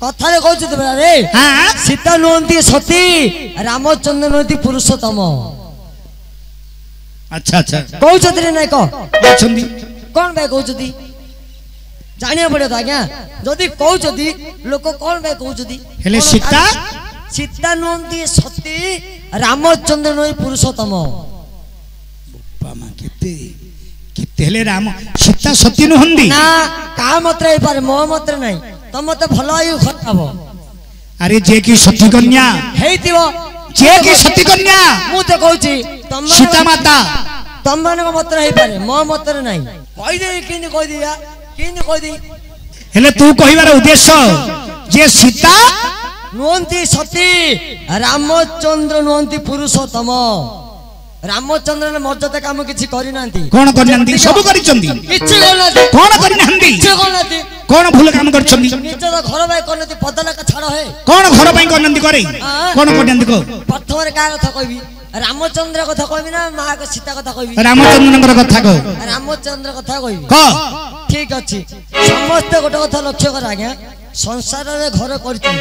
कथारे कहते रे सीता नुहति सती रामचंद्र नुहति पुरुषोत्तम। अच्छा अच्छा कहते ना कौन भाई कहते जानिया पड़े तो आज्ञा जदि कहते लोक कौन भाई कहते सीता सीता नुहति सती रामचंद्र नुहति पुरुषोत्तम। राम सीता सती नुहति ना का मत पारे मो मत नहीं तुम मत भल खराब। अरे जे की सती कन्या जे की सती कन्या मु तो कहूची तुम सीता माता तुम मान मत पारे मो मत नहीं कहि दे किन कहि दिया किन कहि दे हेले तू कहिबार उद्देश्य जे सीता नुहति सती रामचंद्र नुहति पुरुषोत्तम। रामचंद्र ने मर्यादा काम किछि करि नांती कोन करि नांती सब करि चंदी किछि करि नांती कोन करि नांती किछि करि नांती कोन भूल काम कर चंदी निज घर भाई करनती बदला का छाड़ है कोन घर भाई करनती करे कोन करनती को प्रथम रे का कथा कहबी रामचंद्र कथा कहबी ना मां के सीता कथा कहबी रामचंद्र कथा को रामचंद्र कथा कहबी क ठीक अछि समस्त गोटे कथा लक्ष्य कर आज्ञा संसार रे घर करती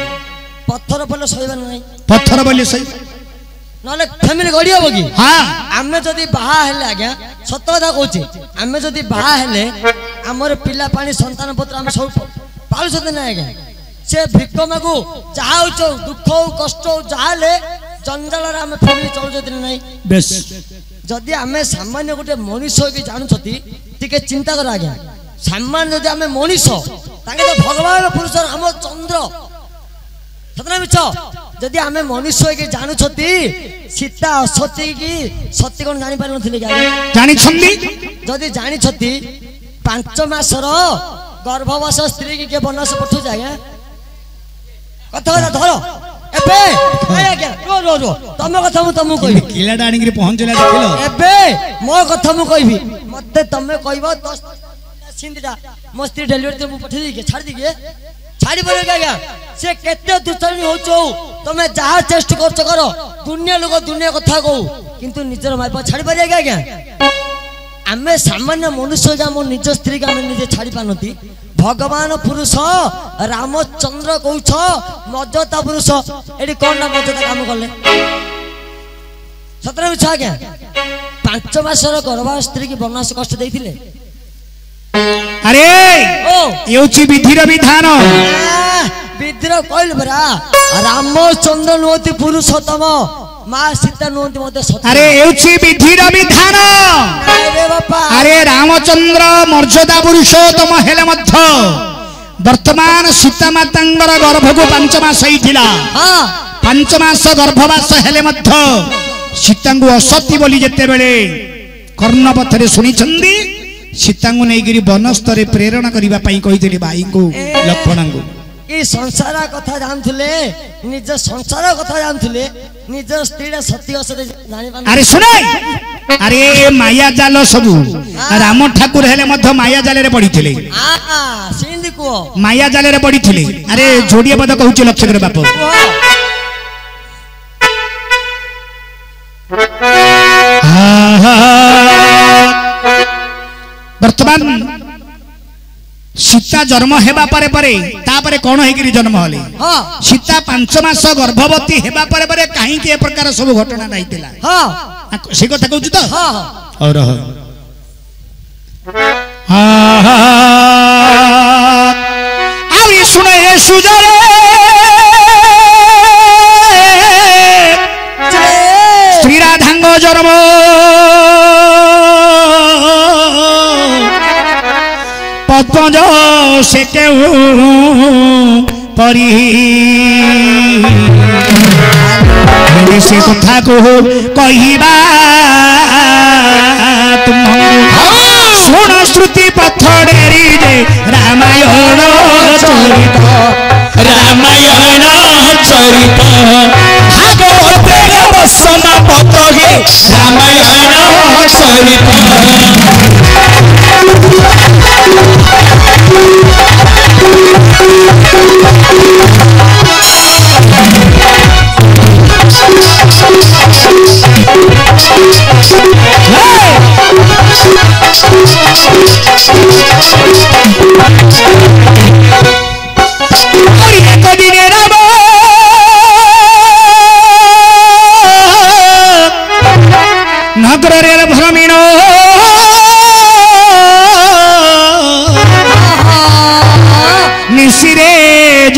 पत्थर पले सहीबा नहीं पत्थर बोले सही नले फैमिली गड़ी हो कि हां आमे जदी बाहा हेले आज्ञा सत्य कथा कहूची आमे जदी बाहा हेले हमर पिला पानी संतान पुत्र हम सब पालु सते ना आज्ञा से भिक्क मागु चाहा हो दुख हो कष्ट हो जाले जंजाल रे हम फैमिली चल जते नहीं बेस जदी आमे सामान्य गोटे मनुष्य के जानू छथि टिके चिंता कर आज्ञा सामान्य जदी आमे मनुष्य ताके तो भगवान पुरुष रामचंद्र सतना मिछ जदि आमे मनुष्य के जानू छथि सीता असती की सत्य कोन जानि पार नथिले जानि छथि जदि जानि छथि 5 मासर गर्भवास स्त्री के बनस पठु जाय कथा धरो एबे आया क्या रो रो तम कथा मु तमु कहबी किला डाणी के पहुंचला देखिलो एबे मो कथा मु कहबी मते तमे कहबो 10 सिंधीटा मस्ती डेलीवरी मु पठि दी के छाड़ दी के छाड़ी पड़े क्या से केते दुचरणी हो चो तमे जहा चेष्ट करछ करो दुनिया लोग दुनिया कथा को किंतु निजर माय पर छाड़ी पड़े क्या आमे सामान्य मनुष्य जा मो निज स्त्री का आमे निजे छाड़ी पानती भगवान पुरुष रामचंद्र कहछ मर्यादा पुरुष एडी कोन ना मर्यादा काम करले सतरे बिछा क्या 5 मासर गर्भा स्त्री की वनवास कष्ट देथिले अरे येउची विधिर विधान विधिर कहल बरा रामचंद्र नुहति पुरुषोत्तम मां सीता नुहति मते सत्य। अरे येउची विधिर विधान अरे बापा अरे रामचंद्र मर्यादा पुरुषोत्तम हेले मध्य वर्तमान सीता मातांगर गर्भ को 5 मास होइथिला हां 5 मास गर्भवास हेले मध्य सीता को असती बोली जेते बेले कर्णपथरे सुनी चंदी सीता को नहीं बनस्तर प्रेरणा करने कही भाई को लक्ष्मण को ये संसार कथा जानथुले निज संसार कथा जानथुले निज स्त्री सत्य असते जानि पान। अरे सुने अरे माया जाल सब राम ठाकुर हेले मध्य माया जाल रे पड़ीथिले सिंधी को माया जाल रे पड़ीथिले। अरे जोड़िए पद कहूच लक्ष्य कर बाप वर्तमान सीता जन्म हेबा परे परे तापरे कोन हेगिरी जन्म हले सीता 5 मास गर्भवती हेबा परे परे काहे के प्रकार सब घटना नाइतिला हां से कथा कहू त हां और आवी सुने सुजरे श्री राधांग जन्म पद्मज से परी से कथा को कहबा तुम सुन श्रुति पथरेरी जे रामायण चरित भागवतेर वसन पतगे रामायण चरित एक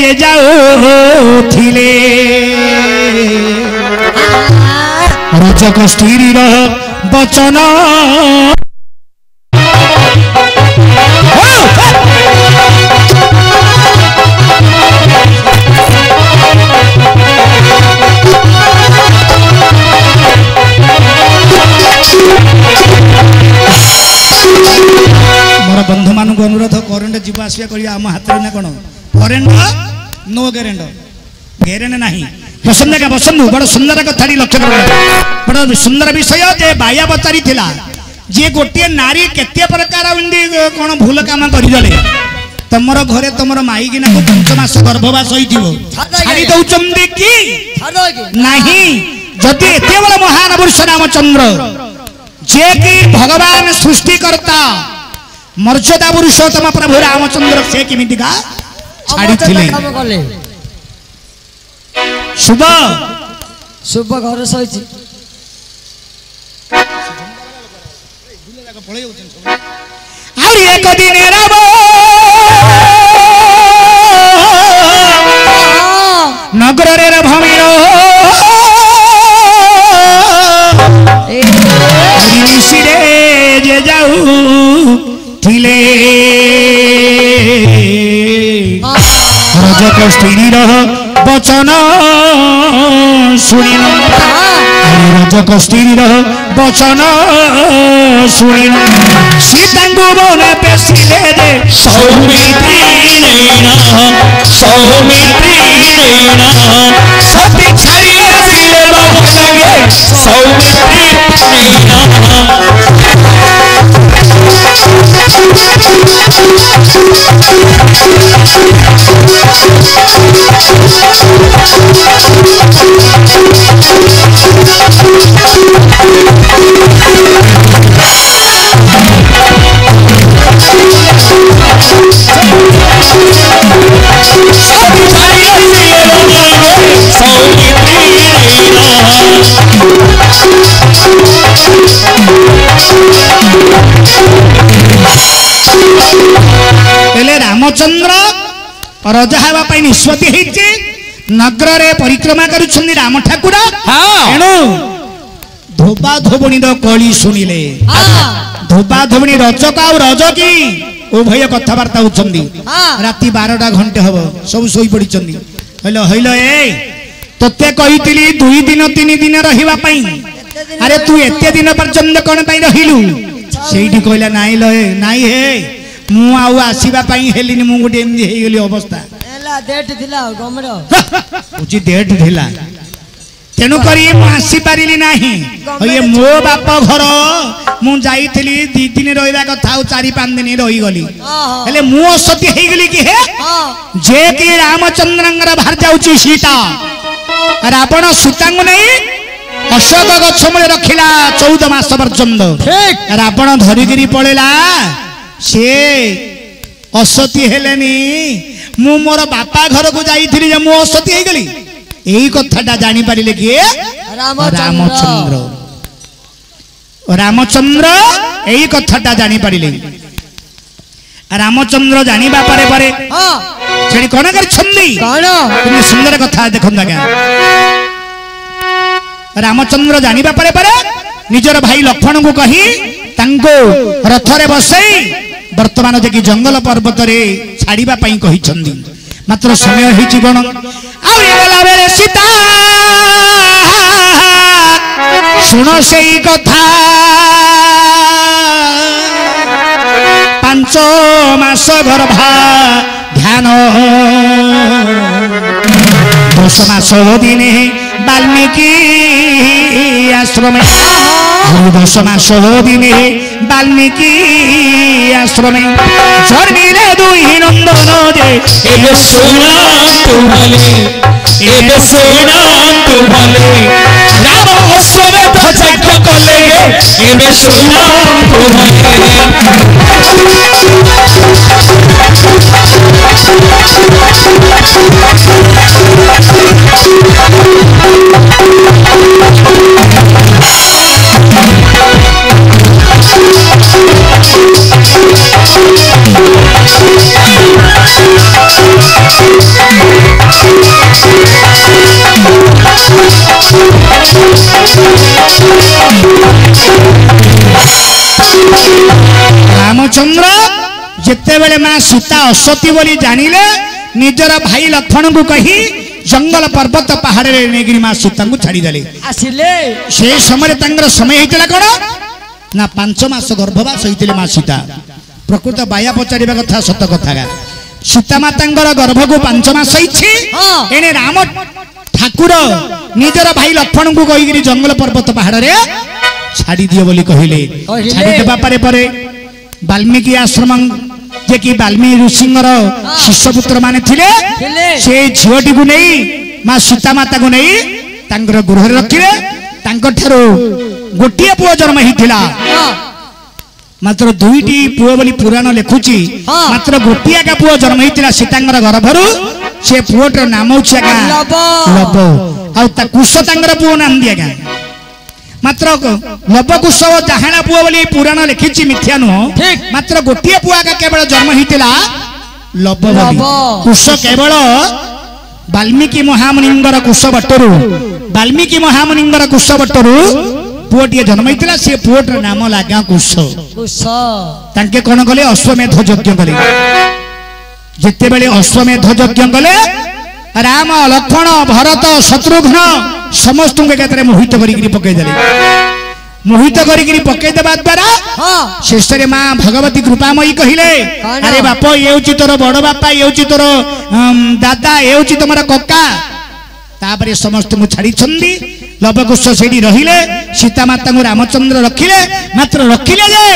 जे जाऊथिले रजक स्त्री बचन मोर बंधु मान अनुरोध करेन्ट जीव आसिया करिया आम हाथ ना कौन करेन्ट नो गेरेन्ट गेरेन्ट ना बसंत का बसंत बड़ सुंदर कथा लक्ष्य कर बड़ सुंदर विषय जे बाया बचारी थिला जे गोटे नारी केते प्रकार कौन भूल काम करदे तुमर घरे तुमर माई कि 5 मास गर्भवास होइथिबो छाड़ी दउचंदी कि नहीं जदि एते बड़ महान पुरुष रामचंद्र जे कि भगवान सृष्टिकर्ता मर्यादा पुरुषोत्तम प्रभु रामचंद्र से किमितिका छाड़ी थिले शुभ शुभ घर सहित और एक दिन राम नगर रे भूमि सिरे जे जाऊ थिले रजक स्त्री बचन शुणिन रजक स्त्री बचन शुणिन सीता को बन पेशिले जे सौमित्री सती छाड़ी आसिले बाबू लगे सौमित्री रामचंद्र रजा हवा निष्पत्ति होती नगर रे परिक्रमा करुछन्ति राम ठाकुर एणु धोबा धोबणी कली शुणिले धोबा धोबणी रजक आ रजकी उभय कथबार्ता होती राति 12टा घंटे हम सब शोई पड़ी हईल ए तोते कही 2 दिन 3 दिन रहिबा पई अरे तू एते दिन पर्यंत कौन पाई रहिलु सेठी कहला नाई लए नाई हे मु आउ आसीबा पई हेलिनी मु गोटे एमदी हे गेली अवस्था एला डेट थिला गमर उची डेट थिला तेनु करी मु आसी पारिली नाही ये मो बाप घर मु जाईथिली 2 दिन रहिबा कथा 4-5 दिन रही गली हेले मु असती हे गेली कि हे जे कि रामचंद्रंगर बाहर जाउची सीता रावण सीतांग नहीं अशोक गछ मूले रखिला 14 मास पर्यंत रावण धरिगिरी पळेला से असती हेलेनी मु मोर बापा घर को जाईथिली जे मु असती हे गेली एही कथाटा जानि पारिले कि रामचंद्र रामचंद्र एही कथाटा जानि पारिले रामचंद्र जानिबा पारे पारे सेठी कोन कर छन्दी कोन तुम सुंदर कथा देखन आज्ञा रामचंद्र जानिबा पारे पारे निजर भाई लक्ष्मण को कही तांको रथरे बसई वर्तमान जे कि जंगल पर्वत रे छाड़ीबा पई कही छन्दी मात्र समय हिची गण आ एला बेले सीता सुनो सेई कथा 5 मास गर्भा ध्यान 10 मास दिने वाल्मीकि आश्रम 10 मास दिने वाल्मीकि आश्रम जन्मिले 2 नंदन जे एबे सुनांतु भले राम अश्वमेध यज्ञ कले एबे सुनांतु भले रामचंद्र जिते बेले मां सीता असती बोली जानिले निजर भाई लक्ष्मण को कही जंगल पर्वत पहाड़ रे नेगिरी मां सीता को छाड़ी देले आसिले से समय तंगर समय हेतला कोन ना 5 मास गर्भवास होइतिले मां सीता प्रकृत बाया पचारिबा कथा सत कथा सीता मातांगर गर्भ को 5 मास होइछि एने राम ठाकुर निजर भाई लक्ष्मण को कही जंगल पर्वत पहाड़ रे छाड़ी दियो बोली कहिले छाड़ी देबा परे वाल्मीकि आश्रम जे कि वाल्मीकि ऋषिंगर शिष्य पुत्र माने थिले से झियोटी को नहीं मां सीता माता को नहीं तांकर गृह रे रखिले तांकर ठारो गोटिए पुओ जन्म हिथिला मात्र 2टी पुओ बोली पुराण लेखुची मात्र गोटिया का पुओ जन्म हिथिला सीतांगर गर्भरु से पुओटर नाम होछि लब आ ता कुश तांगर पुओ नाम दिया गया मात्र लवकुश जाहाना पुओ बोली पुराण लिखिछि मिथ्या नुह मात्र गोटिए पुआ का केवल जन्म हिथिला लब कुश केवल वाल्मीकि महामुनिंगर कुश बटरु वाल्मीकि महामुनिंगर कुश बटरु पुओटिए जन्म हिथिला से पुओटर नाम लागा कुश तांके कोन कले अश्वमेध यज्ञ कले जेते बेले अश्वमेध यज्ञ कले राम लक्ष्मण भरत शत्रुघ्न समस्त के मोहित करी पकई देले मोहित करी पकई देबा द्वारा शेष रे मां भगवती कृपामयी कहिले अरे बाप ये होची तोर बड़ बापा ये होची तोर दादा ये होची तमरा कक्का तापरे समस्त को छाड़ी छंदी लवकुश सेडी रहिले सीता माता को रामचंद्र रखिले मात्र रखिले जे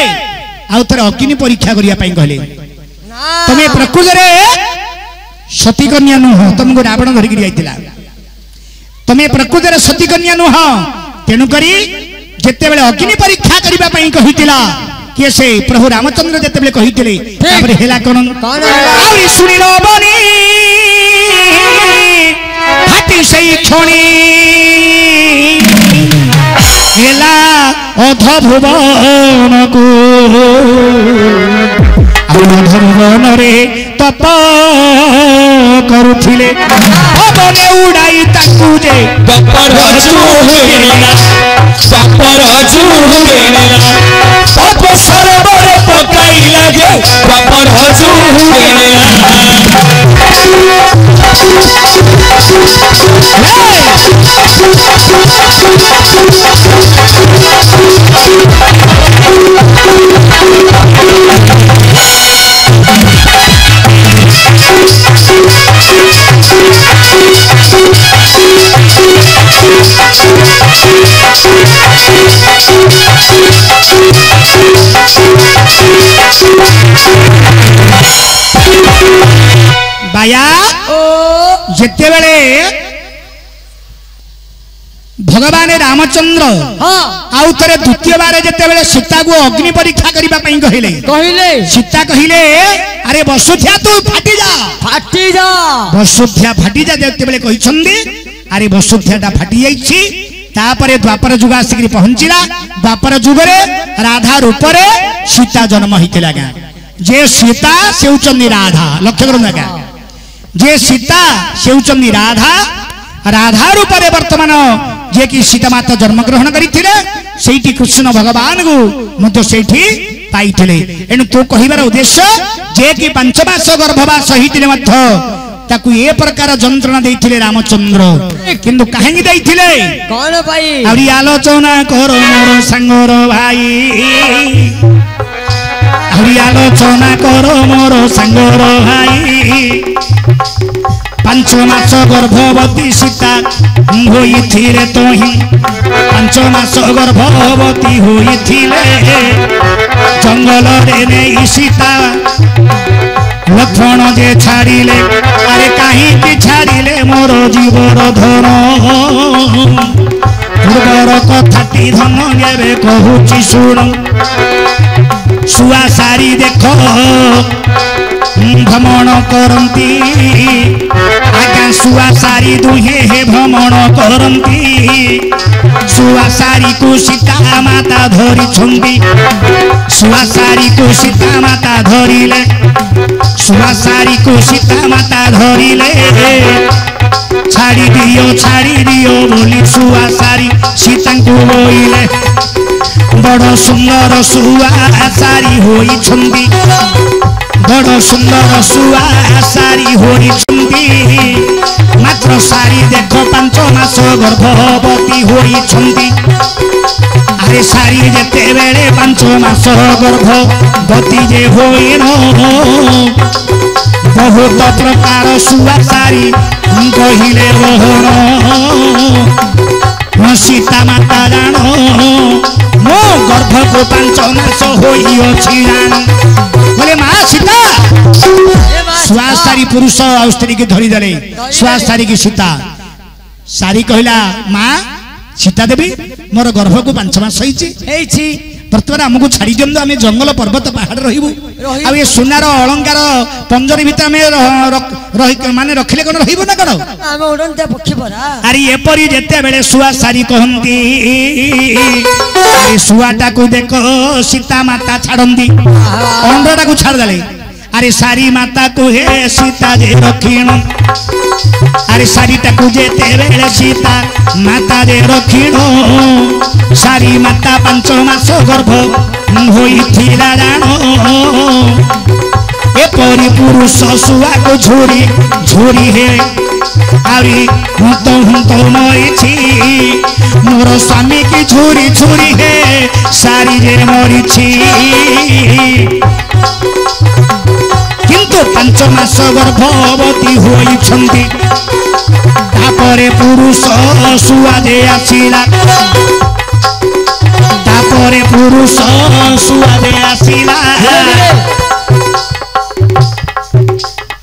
आ तोर अग्नि परीक्षा करिया पई कहले तमे प्रकृति रे सती कन्या नुह तुमको रावण धरिक जाइतिला तमे प्रकृति रे सती कन्या नुह तेणु करी जेते बेले अग्नि परीक्षा करिबा पई कहितिला के से प्रभु रामचंद्र जेते बेले कहितिले तापर हेला कोन आउरी सुनिलो बनी फाटी सई छोणी हेला अध भुवन को धर्मन रे तप करुथिले पवने उड़ाई ताकू जे बपर चूहेला सब सरबर पकाइला जे बपर बाया जेते बेले भगवान रामचंद्र आउ थे द्वितीय बार जेते बेले सीता को अग्नि परीक्षा करिबा पई कहिले सीता कहिले अरे वसुध्या तू फाटी जा वसुध्या फाटी जा जेते बेले कहिसंदी अरे वसुध्याटा फाटी जाइछि तापरे द्वापर जुग आसिक पहुंचिला द्वापर जुग रे राधा रूप रे सीता जन्म हितिला गा जे सीता सेउचंदी राधा लक्ष्य करना गा जे सीता सेउचंदी राधा राधा रूप रे वर्तमान जे कि सीता माता जन्म ग्रहण करिथिले सेठी कृष्ण भगवान को मध्य सेठी पाइथिले एनु तो कहिबार उद्देश्य जे कि 5 मास गर्भवास हितिले मध्य ताकू ए प्रकार जंत्रणा देइथिले रामचंद्र किंतु काहेंगी देइथिले कोन भाई आउरी आलोचना कर मोर संगर भाई आउरी आलोचना कर मोर संगर भाई 5 मास गर्भवती सीता होइथिले तोही 5 मास गर्भवती होइथिले जंगल रे नै सीता लक्ष्मण जे छाड़िले अरे कहीं छाड़िले मोर जीवर धन पूर्वर कथाटी धन जेबे कहूची शुण शुआ सारी देख भ्रमण करती आज्ञा शुआ सारी दुहे हे भ्रमण करती शुआ सारी को सीता माता धरी छंदी शुआ सारी को सीता माता धरिले शुआ सारी को सीता माता धरिले छाड़ी दियो बोली सुआ सारी सीता को बोइले बड़ सुंदर सुआ सारी होई छंदी बड़ सुंदर सुआ सारी होई छंदी मात्र सारी देख 5 मास गर्भवती होई छंदी अरे सारी जेते बेले 5 मास गर्भवती जे होइनो बहुत प्रकार सुआ सारी कहिले सीता माता जानो मो गर्भ को 5 मास होइछि जानो बोले माँ सीता सुआ सारी पुरुष और स्त्री की धरी देले सुआ सारी की सीता सारी कहला माँ सीता देवी मोर गर्भ को 5 मास होइछि बर्तमान आमको छाड़ी दियंतु आम जंगल पर्वत पहाड़ रहिबु आ ये सुनार अलंकार पंजरी भीतर आम माने रखिले कोन रहिबो ना कोन आम उड़नते पक्षी परा अरे एपरी जेते बेले सुआ सारी कहंती अरे सुआटा को देखो सीता माता छाड़ंदी अंडटा को छाड़ देले अरे सारी माता को हे सीता जे रखिण अरे सारीटा को जेते बेले सीता माता जे रखिण सारी माता 5 मास गर्भ होइथिला जानो एपरी पुरुष सुआ को झोरी झोरी हे आरी हुंतो मरिछि मोर स्वामी की झोरी झोरी हे सारी जे मरिछि किंतु 5 मास गर्भवती होई छंदी तापरे पुरुष सुआ जे आसिला तापरे पुरुष सुआ जे आसिला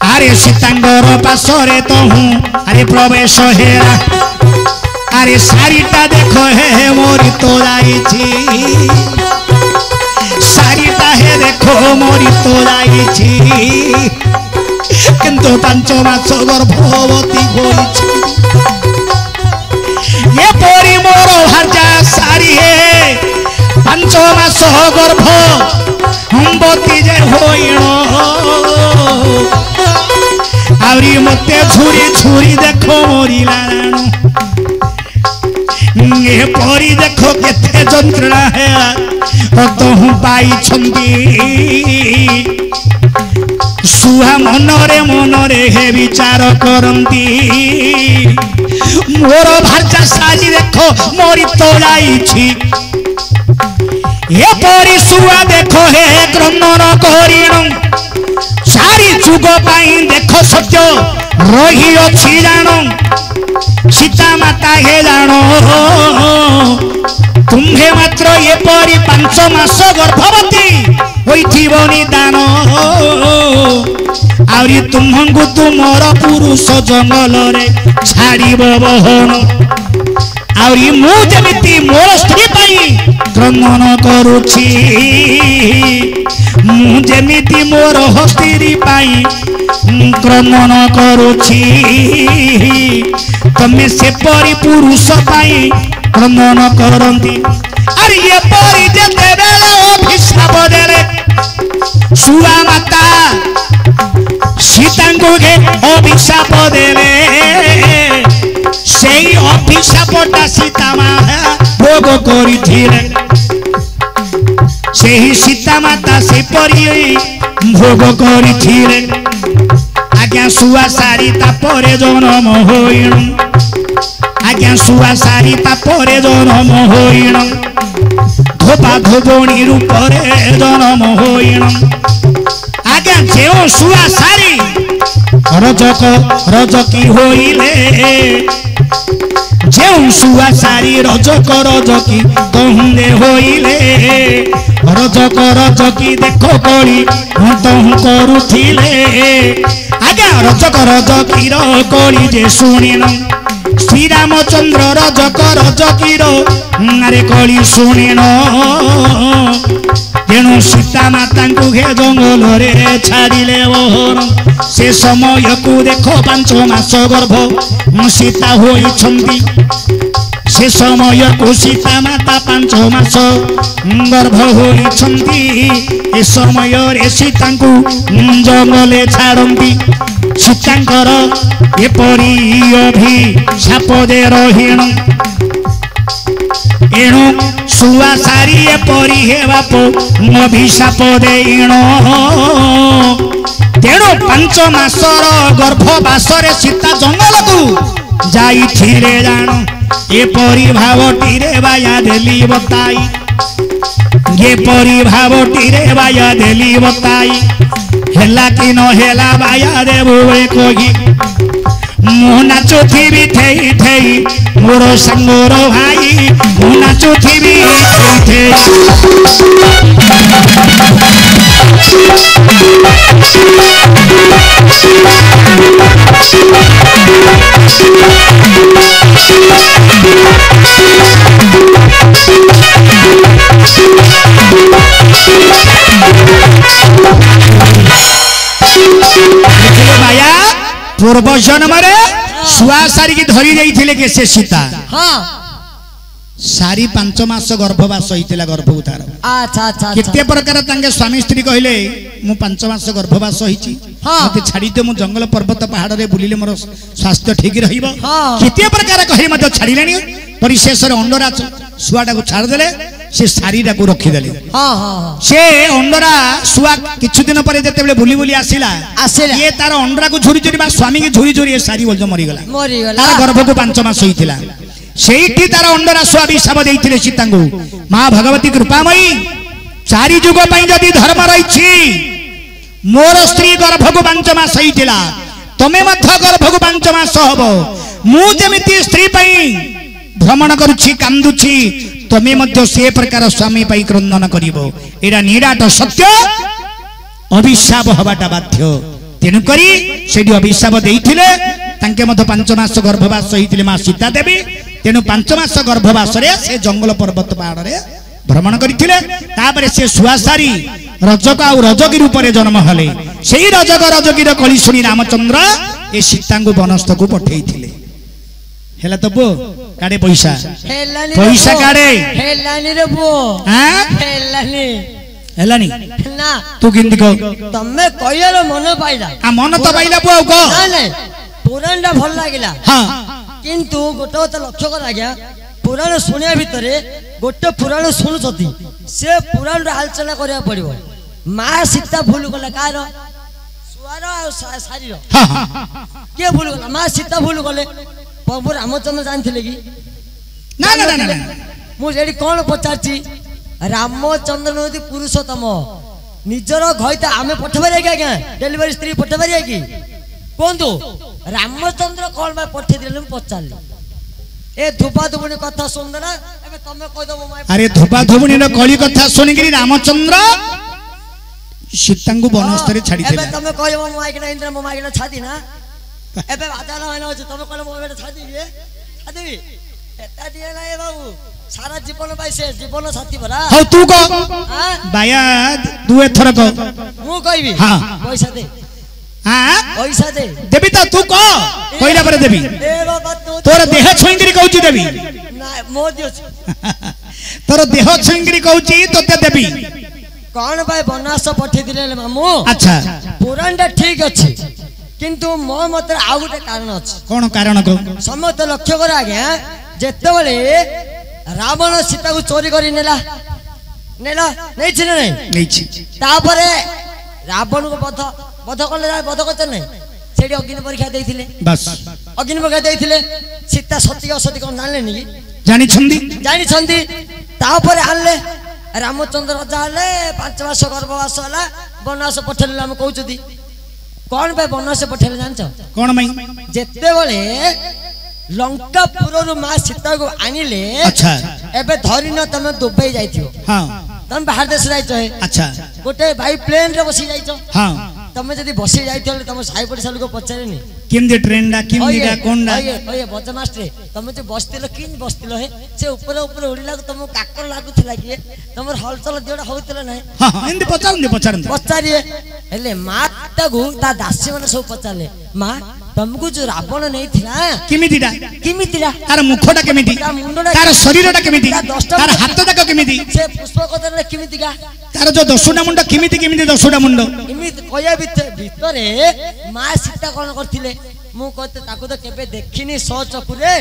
अरे सीतांगर पासरे तो हूँ अरे प्रवेश हेरा अरे सारीटा देखो हे मोरी तो जाइछि सारीटा हे देखो मोरी तो जाइछि किंतु 5 मास गर्भवती होइछि ये परी मोर भाजा सारी हे 5 मास गर्भवती जे होइनो आवरी मते झुरी झुरी देखो मोरी लाणो ये परी देखो केते जंत्रणा है तो हूँ पाई छंदी सुहा मनरे हे विचार करंती मोर भाषा सारी देखो मोरी तोड़ाई ये परी सुआ देखो हे क्रंदन करिण सारी जुग पाई देखो सत्य रही अछि जानो सीता माता हे जानो तुम्हे मात्र ये परी 5 मास गर्भवती होइथिबो निदान आउरी तुमंगु तुमर पुरुष जंगल रे छाड़िबो बहन आउरी मु जेमिति मोर स्त्री पाई क्रंदन करूछि मु जेमिति मोर स्त्री पाई क्रंदन करूछि तमे से परी पुरुष पाई क्रंदन करंती अरे ये परी जेते बेला अभिशाप देले सुआ माता सीतांगु के अभिशाप देले सेई अभिशापटा सीता माता भोग करिथिले सेही सीता माता से परी भोग करिथिले आज्ञा सुआ सारी तापरे जन्म होइण आज्ञा सुआ सारी तापरे जन्म होइण धोपा धोबणी रूपरे जन्म होइण आज्ञा जेओ सुआ सारी रजकी होइले जेऊ सुआ सारी रजकी तहुंदे होइले रजकी देखो कली तहु करुथिले आज्ञा रजकी कली जे शुणिन श्री रामचंद्र रजकीर नारे कली शुणिन तेणु सीता माता को हे जंगल रे छाड़िले बहन से समय को देखो 5 मास गर्भ सीता होइछंती से समय को सीता माता 5 मास गर्भ होइछंती ए समय रे सीता को जंगले छाड़ंती सीतांकर ଏପରି ଅଭିଶାପ ଦେ ରହିଣ ଏଣୁ ଶୁଆ ସାରି ଏପରି ହେବା ଅଭିଶାପ ଦେଇଣ ତେଣୁ 5 ମାସର ଗର୍ଭବାସରେ ସୀତା ଜଙ୍ଗଲକୁ ଯାଇଥିଲେ ଜାଣ ଏପରି ଭାବଟିରେ ବାୟା ଦେଲି ବତାଇ ଏପରି ଭାବଟିରେ ବାୟା ଦେଲି ବତାଇ ହେଲା କି ନ ହେଲା ବାୟା ଦେବୁ କହି ମୁଁ ନାଚୁଥିବି ଠେଇ ଠେଇ ମୋର ସାଙ୍ଗର ଭାଇ ମୁଁ ନାଚୁଥିବି ଠେଇ ବାୟା पूर्व जन्म शुआ सारी धरी जाइए के से सीता सारी 5 मास गर्भवास होता गर्भ उतार केते प्रकार तांगे स्वामी स्त्री कहले मु 5 मास गर्भवास होईची मते छाड़ी दे मु जंगल पर्वत पहाड़ रे बुलिले मोर स्वास्थ्य ठीक रहिबो केते प्रकार कहि मते छाड़िलेनी परिशेष रे अंडरा शुआटा को छाड़ देले से सारीटा को रखी देले से अंडरा शुआ किछु दिन पर जते बेले बुली बुली आसिला ये तार अंडरा को झुरी झुरी बा स्वामी के झुरी झुरी सारी बोल मरी गला तार गर्भ को 5 मास होईतिला सेठी तार अंडरा शुआ विशाप देइथिले सीता को मां भगवती कृपामयी चारि जुग पई जदी धर्म रहिछि मोर स्त्री गर्भ को 5 मास होईतिला तमे मध्य गर्भ को 5 मास हबो मु जेमिति स्त्री पई भ्रमण करुछि कांदुछि तमे मध्य से प्रकार स्वामी पई क्रंदन करिवो एडा निराट सत्य अभिशाप हबाटा बाध्य तेनु करी सेडी अभिशाप देइथिले तांके मध्य 5 मास गर्भवास होइथिले मां सीता देवी तेनु 5 मास गर्भवास रे से जंगल पर्वत पहाड़ रे भ्रमण करिथिले तापरे से सुआसारी रजक आ रजगी रूप रे जन्म हले सेही रजक रजगीर कली सुनी रामचंद्र ए सीता को वनस्थ को पठेइथिले हेला तो बो काडे पैसा पैसा काडे हेलानी रे बो हां हेलानी ना तू किंदी को तमे कहियालो मन पाइला आ मन तो पाइला बो को ना नहीं पुराणटा भल लागिला हां किंतु गोटे तो लक्ष्य कर आज्ञा पुराण सुनिया भितरे गोटे पुराण शुणुछती से पुराण आलोचना करिया पड़िबो मां सीता भूल गला कार सुआर आ सारी रो के भूल गला मां सीता भूल गले प्रभु रामचंद्र जानथिले कि ना ना ना ना मु जेडी कोन पचारची रामचंद्र नदी पुरुषोत्तम निजर घइता आमे पठबरे कि आज्ञा डेलीवरी स्त्री पठबरे कि कोंतु रामचंद्र कोन में पठे दिले पचारली ए धुपा धुबुनी कथा सुनदना एबे तमे कह दबो माय अरे धुपा धुबुनी नो कली कथा सुनि कि रामचंद्र सीता को वनस्थरे छाडी देला एबे तमे कहबो माय के इंद्र माय के छादी ना एबे बाजाला हैन होछ तमे कहले मोबाइल छादी एता दिए ना ए बाबू सारा जीवन भाई से जीवन साथी भरा हो तू को बाया दुए थर को मु कहबी हां पैसा दे हां पैसा दे देबी तो तू को कइला पर देबी ए बाबा तोर देह छुंगरी कहउची देबी ना मो दियो तोर देह छुंगरी कहउची तोते देबी कोन भाई बनास पठे दिले मामू अच्छा पुराणटा ठीक अछि किंतु मो मत आउ गोटे कारण अछि कोन कारण को समस्त लक्ष्य कर आज्ञा जेते बेले रावण सीता को चोरी करी नेला नेला नहीं छी नहीं छी तापरे रावण को बध करले नहीं सेठी अग्नि परीक्षा देइथिले बस अग्नि परीक्षा देइथिले सीता सती असती कोन जानले नी जानि छंदी तापरे आनले रामचंद्र राजा हले 5 मास गर्भवास हला वनवास पठेले हम कहउछती कोन पे वनवास पठेले जानछ कोन मई जेते बेले लंकापुर रु मां सीता को आनिले अच्छा एबे धरी न तमे दुबई जाइथियो हां तमे बाहर देश जाइछो अच्छा गोटे भाई प्लेन रे बसी जाइछो हां तमे जदी बसी जाइथियो तमे साई पड़सा लोक पचारेनी किंदी ट्रेन डा किंदी डा कोन डा ओए बच मास्टर तमे जे बसतिलो किन बसतिलो हे से ऊपर ऊपर उड़िला तमे काकर लागुथला कि तमर हलचल दियोडा होइतला नै हां इंदी पचारंदी पचारिए हेले माता को ता दासी माने सब पचारले मां तुमको जो रावण नहीं थिला किमितिरा तार मुखटा केमिति तार शरीरटा केमिति तार हातटा केमिति से पुष्पकदर किमितिका तार जो 10टा मुंड किमिति 10टा मुंड इमित कया भितरे मां सीता कोन करथिले ମୁଁ କହିତେ ତାକୁ ତ କେବେ ଦେଖିନି ସ ଚକୁରେ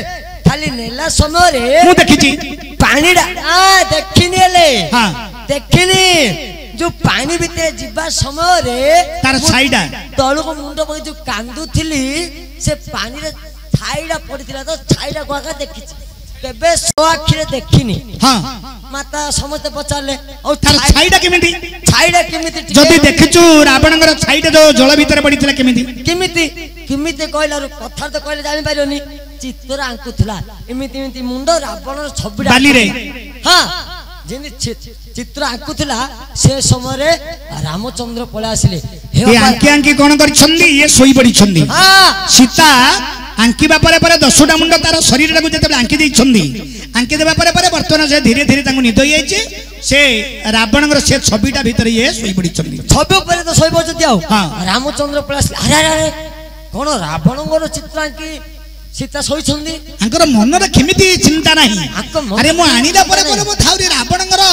ଖାଲି ନେଲା ସମୟରେ ମୁଁ ଦେଖିଛି ପାଣିଟା ଦେଖିନି ହେଲେ ହଁ ଦେଖିନି जो पानी भितर जीवा समय तार छाईडा तलको मुंड पकई जो कांदुथिली से पानी रे छाईडा पड़िथिला तो छाईडा को आका देखिछि केबे सो आखिरे देखिनी हां माता समस्त पचारले और तार छाईडा केमिति जदी देखिछु रावणगर छाईडा जो जल भितर पड़िथिला केमिति केमिति केमिति कहला कथा तो कहले जानि पारियोनी चित्र आंकुथिला एमिति एमिति मुंड रावणर छबिडा बाली रे हां जेनि चित्र आंकुथिला से समय रे रामचंद्र पळे आसिले हे आंकी आंकी कोन करछन्दी ये सोई पड़ी छन्दी हां सीता आंकीबा परे परे 10टा मुंड तार शरीर को जते आंकी दै छन्दी आंकी देबा परे परे वर्तमान से धीरे धीरे तांको निद होइछे से रावणगर से छबिटा भीतर ये सोई पड़ी छन्दी छबि परे तो सोई पड़छती आ हां रामचंद्र पळे आसिले अरे अरे कोन रावणगर चित्र आंकी सीता सोई छन्दी आंकर मन रे केमिति चिंता नाही अरे मो आनिला परे परे मो थाउरी रावणगर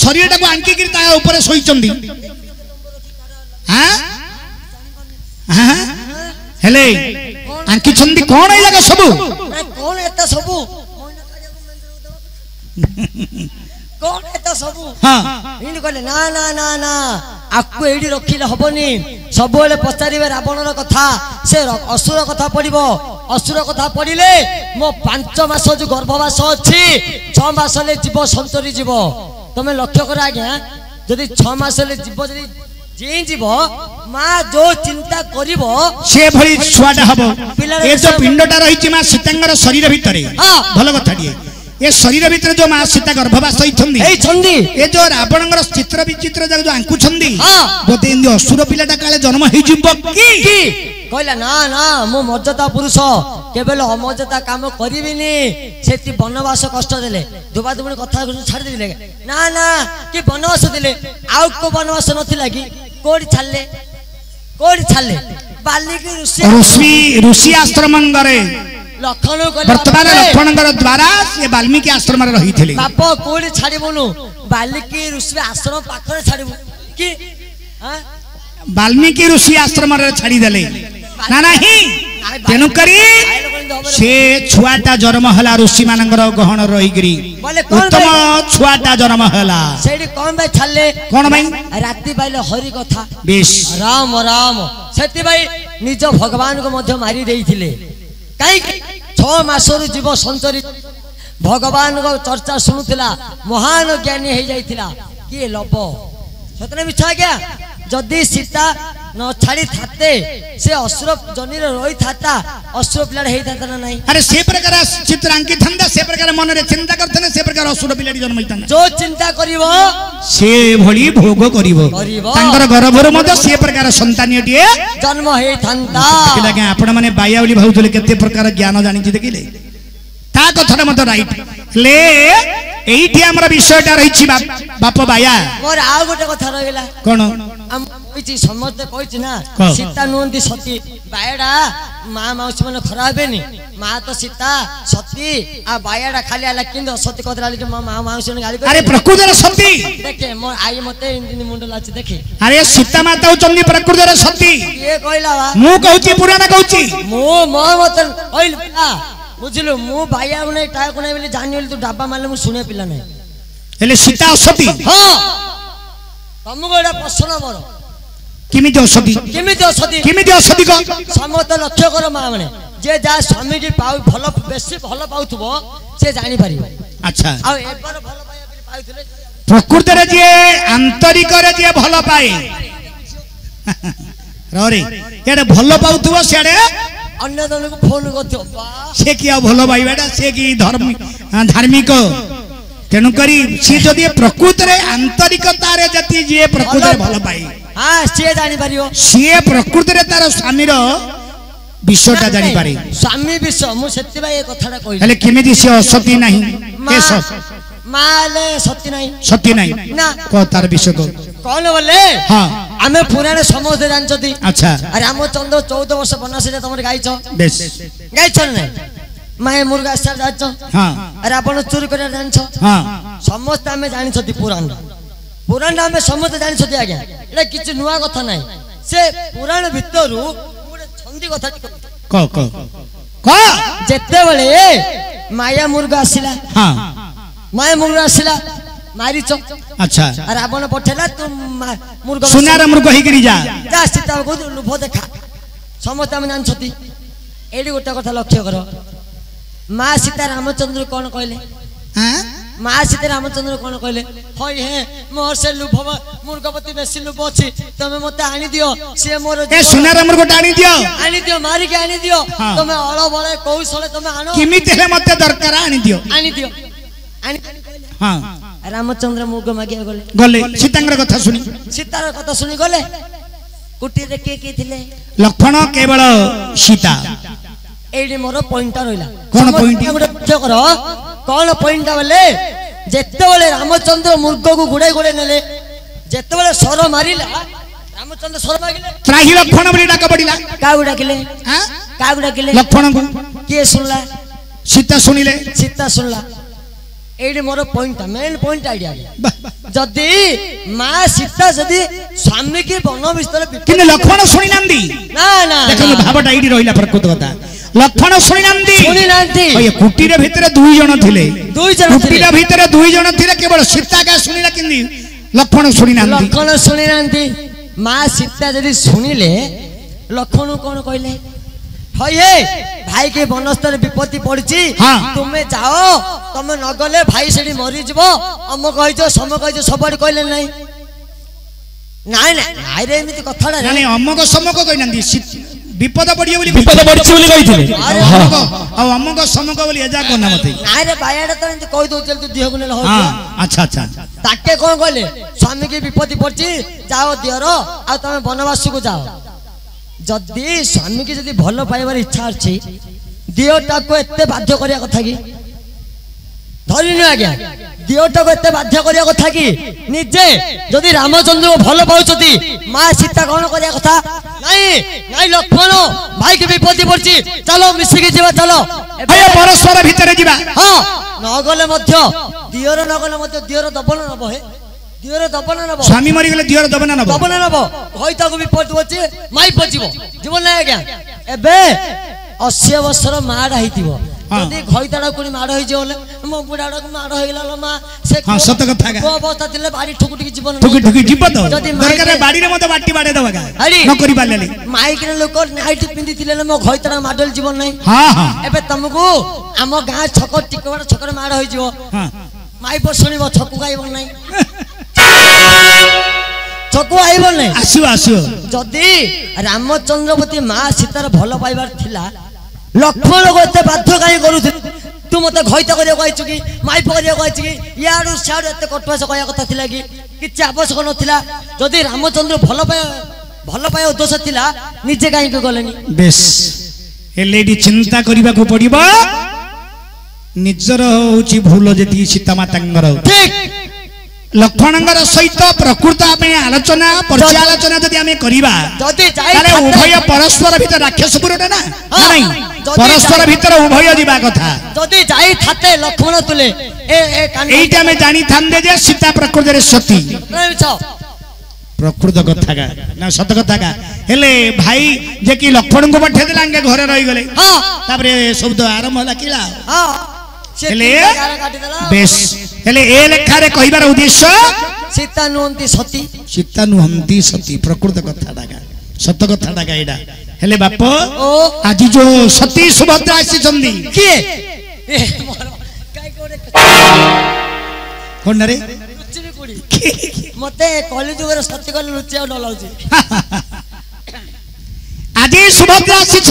शरीर को आंकी गिर ता ऊपर सोई छन्दी हां हां हेले आंकी छन्दी कोन ए जगह सबु कोन एता सबु कोन एता सबु हां इन कहले ना ना ना ना आकु एडी रखिले हबनी सबोले पचारिबे रावणर कथा से असुर कथा पडिबो असुर कथा पडिले मो 5 मास जो गर्भवास अछि 6 मास ले जीव संतरी जीव तमे लक्ष्य कर आज्ञा जदी 6 मास ले जीव जदी जे जीव मां जो चिंता करिवो से भली छुआटा हबो ए जो पिंडटा रहिछि मां सीतांगर शरीर भितरे भलो कथा दिए ये शरीर भितर जो मां सीता गर्भवास होइछन्दी एई छन्दी ए जो रावणगर चित्र विचित्र जग जो आंकु छन्दी बोते इंदी असुर पिलाटा काले जन्म हेइ जिवो की कहला ना ना मो मर्यादा पुरुष केवल अमर्यादा काम करिबिनी सेति वनवास कष्ट देले दुबा दुबणी कथा छाड़ दिले ना ना कि वनवास दिले आउ को वनवास नथिला कि कोडी छाड़ले बालिकी ऋषि आश्रम गरे लखन वर्तमान लखनगर द्वारा से वाल्मीकि आश्रम रे रहिथिले बाप कोडी छाड़िबनु बालिकी ऋषि आश्रम पाखरे छाड़िबु कि हां वाल्मीकि ऋषि आश्रम रे छाड़ी देले ना नाही तेनु करी से छुआटा जन्म हला ऋषि मानकर गहन रहिगिरी उत्तम छुआटा जन्म हला सेडी कोन भाई छाले कोन भाई राती बाइले हरि कथा बेश राम राम सेति भाई निज भगवान को मध्य मारी देइथिले काई 6 मासरु जीव संतरी भगवान को चर्चा सुनुथिला महान ज्ञानी हे जाइथिला कि लब सतने बिछा गया जदि सीता न छाड़ी थाते से असुर जनी रही थाता असुर पिला हेई थाता ना नहीं अरे से प्रकार चित्र अंकित थंदा से प्रकार मन रे चिंता करथने से प्रकार असुर पिलाडी जन्म होइतन जो चिंता करिवो से भली भोग करिवो तांकर गर्भर मध से प्रकार संतानियटिए जन्म हेई थांता देखिला के आपण माने बायावली भाउथले केते प्रकार ज्ञान जानि देखिले ता कथरा मत राइट ले एइठी हमर विषयटा रहिछि बाप बाया मोर आ गोटे कथा रहिला कोन हम कहिछि समस्त कहिछि ना सीता नुंदी सती बायाडा मां माउसी मन खराब हेनी मां तो सीता सती आ बायाडा खाली आला किंद सती कथरा लिके मां माउसी मन गाली अरे प्रकृतिर सती देखे मोर आई मते इंदिनी मुंड लाछि देखे अरे सीता माता चंदी प्रकृतिर सती ये कहला मु कहूची पुराना कहूची मो मत कहल बुझिलो मु बाया ने टाय कोने बोली जानि बोली तू डब्बा मारले मु सुने पिला नै हेले सीता असती हां तमको एटा प्रश्न मोर किमिति असती को समस्त लक्ष्य कर मां माने जे जा स्वामी की पाउ भलो बेसी भलो पाउथबो से जानि पारि अच्छा आ एबार भलो पाया पाउथले प्रकृति रे जे आंतरिक रे जे भलो पाए रे एडे भलो पाउथबो सेडे अन्य जन को फोन करथियो से किया भलो भाईबाडा से की धार्मिक तेनु करी से जदी प्रकृति रे आंतरिकता रे जति जे प्रकृति रे भलो पाए हां से जानि पारियो से प्रकृति रे तार स्वामी रो विषयटा जानि पारे स्वामी विषय मु सेति भाई ए कथाटा कहि हेले किमिति से असती नाही के माले सती नाही ना को तार विषय को कौन बोले हां हमें पुराने समझ दे जानछती अच्छा रामचंद्र 14 वर्ष वनवास जे तमर गाइछ बेस गाइछ नै माय मुर्गा सर जाछ हां रावण चोरी करे जानछ हां समस्त हमें जानिछती पुराण हमें समस्त जानिछती आज्ञा एटा किछ नुवा कथा नै से पुराण भितरु गुडे छंदी कथा क क क ଯେତେବେଳେ ମାୟା ମୃଗ ଆସିଲା हां ମାୟା ମୃଗ ଆସିଲା ମାରିଛ अच्छा ରାବଣ ପଠେଇଲା ତୁ ମୃଗ सुनार मृग ही गिरी जा ଯା ସୀତା କହୁଛୁ ଲୁଭ ଦେଖା ସମସ୍ତେ ଆମେ ଜାଣିଛନ୍ତି। ଏଇଠି ଗୋଟେ କଥା ଲକ୍ଷ୍ୟ କର ମା ସୀତା ରାମଚନ୍ଦ୍ର କଣ କହିଲେ हां ମା ସୀତା ରାମଚନ୍ଦ୍ର କଣ କହିଲେ ହଇ ହେ ମୋର ସେ ଲୁଭ ମୃଗପତି ବେଶୀ ଲୁଭ ଅଛି ତମେ ମତେ ଆଣି ଦିଅ ସିଏ ମୋର ए सुनार मृग टाणी दियो ଆଣି ଦିଅ ମାରିକି ଆଣି ଦିଅ ହଁ। ତମେ ଅଳ ବଳେ କୌଶଳେ ତମେ ଆଣ किमिति हेले मते दरकार आनी दियो ଆଣି ଦିଅ हां ରାମଚନ୍ଦ୍ର ମୃଗ ମାଗିବା ଗଲେ गले सीतांगर कथा सुनी ସୀତାର କଥା ଶୁଣି ଗଲେ କୁଟିରେ କିଏ କିଏ ଥିଲେ लक्षण केवल सीता ଏଇଠି ମୋର ପଏଣ୍ଟଟା ରହିଲା କଣ point? ଗୋଟେ ଲକ୍ଷ୍ୟ କର କଣ ପଏଣ୍ଟଟା ବୋଲେ ଯେତେବେଳେ ରାମଚନ୍ଦ୍ର ମୃଗକୁ ଗୁଡାଇ ଗୁଡାଇ ନେଲେ ଯେତେବେଳେ ସର ମାରିଲା ରାମଚନ୍ଦ୍ର ସର ମାରିଲେ त्राही लक्षण बोली डाक पड़िला କାହାକୁ ଡାକିଲେ हां କାହାକୁ ଡାକିଲେ लक्षण को କିଏ ଶୁଣିଲା सीता सुनिले ସୀତା ଶୁଣିଲା ଏଇଠି ମୋର ପଏଣ୍ଟଟା ମେନ୍ ପଏଣ୍ଟ ଆଇଡିଆ ଯଦି ମା ସୀତା ଯଦି ସ୍ୱାମୀ କି ବନ ଭିତରେ किने लक्षण सुनी नंदी ନା ନା देखो भावटा एडी रहिला प्रकृत कथा लक्षण सुनी नंदी ଶୁଣି ନାହାନ୍ତି ओए कुटीर भितरे दुई जण थिले ଦୁଇ ଜଣ कुटीर ଥିଲେ भितरे दुई जण थिले केवल सीता का सुनिला किंदी लक्षण सुनी नंदी ଲକ୍ଷଣ ଶୁଣି ନାହାନ୍ତି ମା ସୀତା ଯଦି ଶୁଣିଲେ ଲକ୍ଷଣ କଣ କହିଲେ ହଇ ହେ ଭାଇ କି ବନସ୍ତରେ ବିପତ୍ତି ପଡିଛି ହଁ। ତୁମେ ଯାଅ ତମେ ନ ଗଲେ ଭାଇ ସେଠି ମରିଯିବ ଅମ କହିଛ ସମ କହିଛ ସବୁଆଡେ କହିଲେ ନାଇଁ ନାଇଁ ନାଇଁ ନାଇଁ ରେ ଏମିତି କଥାଟା नानी अमक समक कहि नंदी विपद पड़ियो बोली विपद पड़छि बोली कहिथिले अमक समक बोली एजा कोना मते ନାଇଁ ରେ ବାୟାଟା ତ ଏମିତି କହି ଦଉଛନ୍ତି ତୁ ଦିହକୁ ନେଲେ ହଉଛି हां अच्छा अच्छा ତାକେ କଣ କହିଲେ ସ୍ୱାମୀ କି ବିପତ୍ତି ପଡିଛି ଯାଅ ଦିଅର ଆଉ ତମେ ବନବାସକୁ ଯାଅ ଯଦି ସ୍ୱାମୀ କି ଯଦି ଭଲ ପାଇବାର ଇଚ୍ଛା ଅଛି ଦିଅଟାକୁ ଏତେ ବାଧ୍ୟ କରିବା କଥା କି ଧରିନି ଆଜ୍ଞା ଦିଅଟାକୁ ଏତେ ବାଧ୍ୟ କରିବା କଥା କି ନିଜେ ଯଦି ରାମଚନ୍ଦ୍ରକୁ ଭଲ ପାଉଛନ୍ତି ମା ସୀତା କଣ କରିବା କଥା ନାଇଁ ନାଇଁ ଲକ୍ଷ୍ମଣ ଭାଇ କି ବିପତ୍ତି ପଡିଛି ଚାଲ ମିଶିକି ଯିବା ଚାଲ भय परस्पर भितरे जीवा ହଁ ନ ଗଲେ ମଧ୍ୟ ଦିଅର ନ ଗଲେ ମଧ୍ୟ ଦିଅର ଦବନ ନବ ହେ ଦିଅର ଦବନ ନବ स्वामी मरि गेले दियर दबना नब ଦବନ ନବ ଘଇତାକୁ ବିପଦ ଅଛି ମାଇ ପଚିବ ଜୀବନ ନାହିଁ ଆଜ୍ଞା ଏବେ 80 ବର୍ଷର ମାଡା ହେଇଥିବ ଯଦି ଘଇତାଡା କୋଣି ମାଡ ହେଇଯିବ ବୋଲେ ମୋ ବୁଢାଡାକୁ ମାଡ ହେଇଗଲା लो ମା ସେ हां सत कथा का ଅବସ୍ଥା ଥିଲେ ବାଡି ଠୁକୁଟିକି ଜୀବନ ठुकी ठुकी जीव तो ଯଦି दरकार बाड़ी रे मते बाटी बाडे दबगा ଆଡି न करि पालेली ମାଇକିରେ ଲୋକ ନାଇଟ ପିନ୍ଧି ଥିଲେ ମୋ ଘଇତାଡା ମାଡଲ ଜୀବନ ନାହିଁ हां हां ଏବେ ତମକୁ ଆମ ଗାଁ ଛକ ଟିକବାଡ ଛକରେ ମାଡ ହେଇଯିବ हां ମାଇ ପ ଶୁଣିବ ଛକୁ ଖାଇବ ନାହିଁ ଛକୁ ଆଇବ ନାହିଁ आसियो आसियो ଯଦି ରାମଚନ୍ଦ୍ରପତି ମା ସୀତାର ଭଲ ପାଇବାର ଥିଲା ଲକ୍ଷ୍ମଣକୁ ଏତେ ବାଧ୍ୟ କାହିଁ କରୁଥିଲେ ତୁ ମତେ ଘଇତା କରିବାକୁ ଆଇଛୁ କି ମାଇପ କରିବାକୁ ଆଇଛୁ କି ଇଆଡୁ ସିଆଡୁ ଏତେ କଟୁଆସ କହିବା କଥା ଥିଲା କି କିଛି ଆବଶ୍ୟକ ନଥିଲା ଯଦି ରାମଚନ୍ଦ୍ର ଭଲ ପାଇବା ଉଦ୍ଦେଶ୍ୟ ଥିଲା ନିଜେ କାହିଁକି ଗଲେନି बेस एलेडी चिंता करिबा को पड़िबो निजर होची भूल जति सीता मातांगर ଠିକ लक्ष्मणंगर सहित प्रकृत आमे आलोचना पर्यालोचना जदि आमे करिबा ଯଦି ताले उभय परस्पर भीतर राक्षस पुरटा ना नहीं परस्पर भीतर उभय जीवा कथा ଯଦି ଯାଇ ଥାତେ ଲକ୍ଷ୍ମଣ ତୁଲେ ଏ କାନ एइटा में जानी थांदे जे सीता प्रकृत रे सती ମିଛ प्रकृत कथा का ना सत कथा का हेले भाई जे कि लक्ष्मण को पठे देला अंगे घरे रही गले ହଁ तापरे शब्द आरंभ होला किला ହଁ ସେ हेले କାଟି ଦେଲା बेस हेले ए लेखा रे कहिबार उद्देश्य ସୀତା ନୁହନ୍ତି ସତୀ सीता नुहंती सती प्रकृत कथा डागा सत कथा डागा एडा हेले बाप ଓ आज जो सती सुभद्रा आसी चंदी କିଏ ଏ ମୋର କାଇ କୋଡେ कोन रे ଲୁଚିବି କୋଡି ମତେ କଲି ଯୁଗରେ ସତୀ କଲି ଲୁଚିବାକୁ ଡର ଲାଗୁଛି आज सुभद्रा आसी